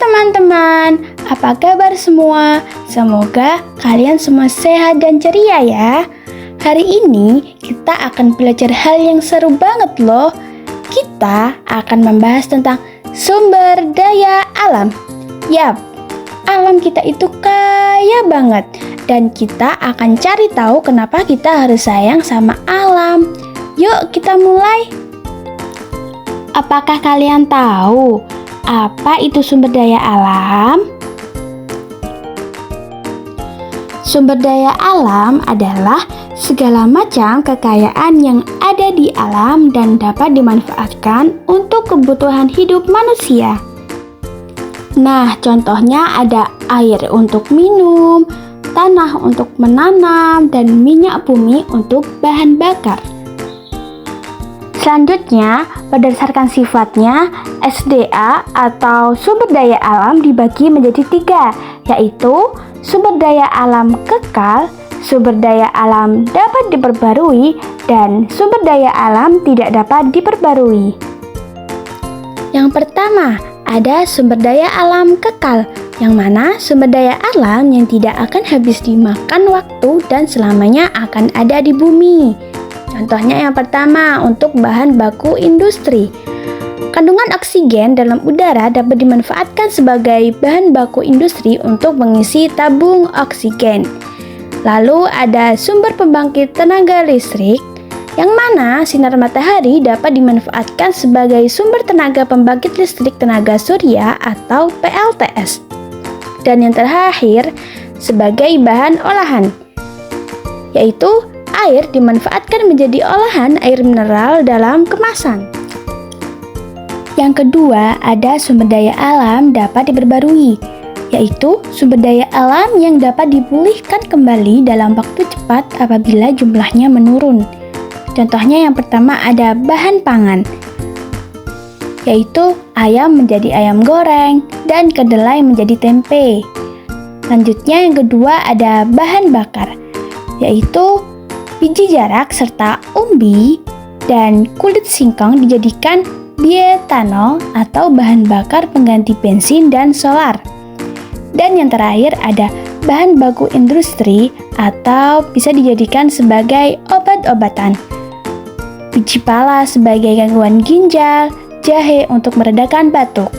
teman-teman, apa kabar semua? Semoga kalian semua sehat dan ceria ya. Hari ini kita akan belajar hal yang seru banget loh. Kita akan membahas tentang sumber daya alam. Yap, alam kita itu kaya banget. Dan kita akan cari tahu kenapa kita harus sayang sama alam. Yuk kita mulai. Apakah kalian tahu apa itu sumber daya alam? Sumber daya alam adalah segala macam kekayaan yang ada di alam dan dapat dimanfaatkan untuk kebutuhan hidup manusia. Nah, contohnya ada air untuk minum, tanah untuk menanam, dan minyak bumi untuk bahan bakar. Selanjutnya, berdasarkan sifatnya, SDA atau sumber daya alam dibagi menjadi 3, yaitu sumber daya alam kekal, sumber daya alam dapat diperbarui, dan sumber daya alam tidak dapat diperbarui. Yang pertama, ada sumber daya alam kekal, yang mana sumber daya alam yang tidak akan habis dimakan waktu dan selamanya akan ada di bumi. Contohnya yang pertama, untuk bahan baku industri. Kandungan oksigen dalam udara dapat dimanfaatkan sebagai bahan baku industri untuk mengisi tabung oksigen. Lalu ada sumber pembangkit tenaga listrik, yang mana sinar matahari dapat dimanfaatkan sebagai sumber tenaga pembangkit listrik tenaga surya atau PLTS. Dan yang terakhir, sebagai bahan olahan, yaitu air dimanfaatkan menjadi olahan air mineral dalam kemasan. Yang kedua, ada sumber daya alam dapat diperbarui, yaitu sumber daya alam yang dapat dipulihkan kembali dalam waktu cepat apabila jumlahnya menurun. Contohnya yang pertama ada bahan pangan, yaitu ayam menjadi ayam goreng dan kedelai menjadi tempe. Selanjutnya yang kedua ada bahan bakar, yaitu biji jarak serta umbi dan kulit singkong dijadikan bioetanol atau bahan bakar pengganti bensin dan solar. Dan yang terakhir ada bahan baku industri atau bisa dijadikan sebagai obat-obatan. Biji pala sebagai gangguan ginjal, jahe untuk meredakan batuk.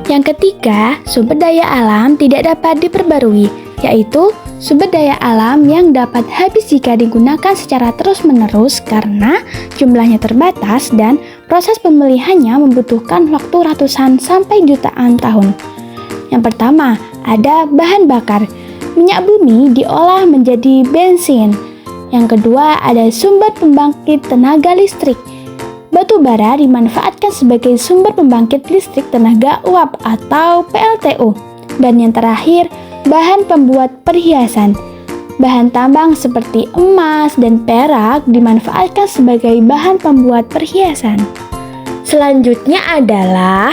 Yang ketiga, sumber daya alam tidak dapat diperbarui, yaitu sumber daya alam yang dapat habis jika digunakan secara terus-menerus karena jumlahnya terbatas dan proses pemulihannya membutuhkan waktu ratusan sampai jutaan tahun. Yang pertama, ada bahan bakar. Minyak bumi diolah menjadi bensin. Yang kedua, ada sumber pembangkit tenaga listrik. Batu bara dimanfaatkan sebagai sumber pembangkit listrik tenaga uap atau PLTU. Dan yang terakhir, bahan pembuat perhiasan. Bahan tambang seperti emas dan perak dimanfaatkan sebagai bahan pembuat perhiasan. Selanjutnya adalah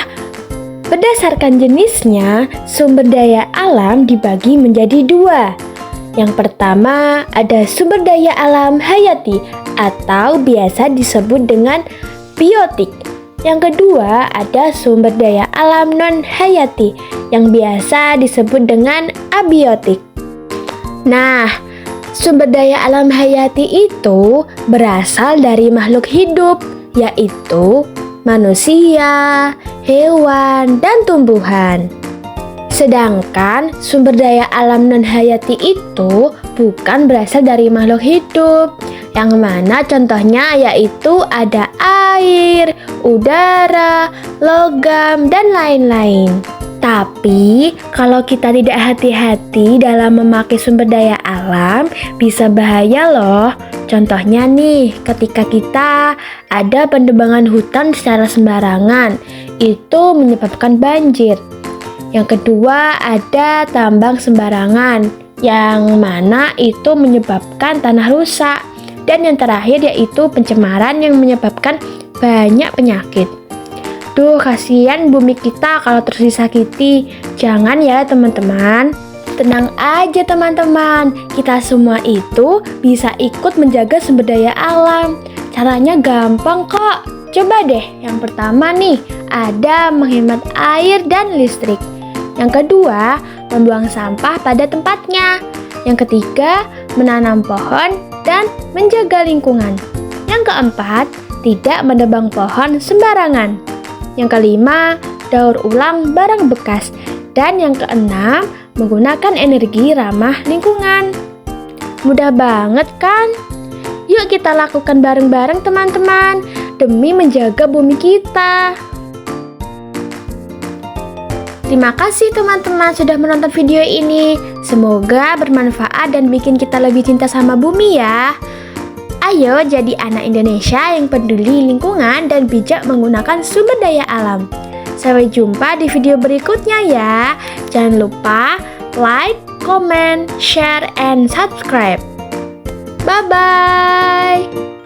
berdasarkan jenisnya, sumber daya alam dibagi menjadi 2. Yang pertama ada sumber daya alam hayati atau biasa disebut dengan biotik. Yang kedua ada sumber daya alam non-hayati yang biasa disebut dengan abiotik. Nah, sumber daya alam hayati itu berasal dari makhluk hidup, yaitu manusia, hewan, dan tumbuhan. Sedangkan sumber daya alam non-hayati itu bukan berasal dari makhluk hidup, yang mana contohnya yaitu ada air, udara, logam, dan lain-lain. Tapi, kalau kita tidak hati-hati dalam memakai sumber daya alam, bisa bahaya loh. Contohnya nih, ketika kita ada penebangan hutan secara sembarangan, itu menyebabkan banjir. Yang kedua, ada tambang sembarangan, yang mana itu menyebabkan tanah rusak. Dan yang terakhir yaitu pencemaran yang menyebabkan banyak penyakit. Duh, kasihan bumi kita kalau terus disakiti. Jangan ya teman-teman. Tenang aja teman-teman, kita semua itu bisa ikut menjaga sumber daya alam. Caranya gampang kok. Coba deh, yang pertama nih, ada menghemat air dan listrik. Yang kedua, membuang sampah pada tempatnya. Yang ketiga, menanam pohon dan menjaga lingkungan. Yang keempat, tidak menebang pohon sembarangan. Yang kelima, daur ulang barang bekas. Dan yang keenam, menggunakan energi ramah lingkungan. Mudah banget kan? Yuk kita lakukan bareng-bareng teman-teman, demi menjaga bumi kita. Terima kasih teman-teman sudah menonton video ini. Semoga bermanfaat dan bikin kita lebih cinta sama bumi ya. Ayo jadi anak Indonesia yang peduli lingkungan dan bijak menggunakan sumber daya alam. Sampai jumpa di video berikutnya ya. Jangan lupa like, comment, share, and subscribe. Bye-bye.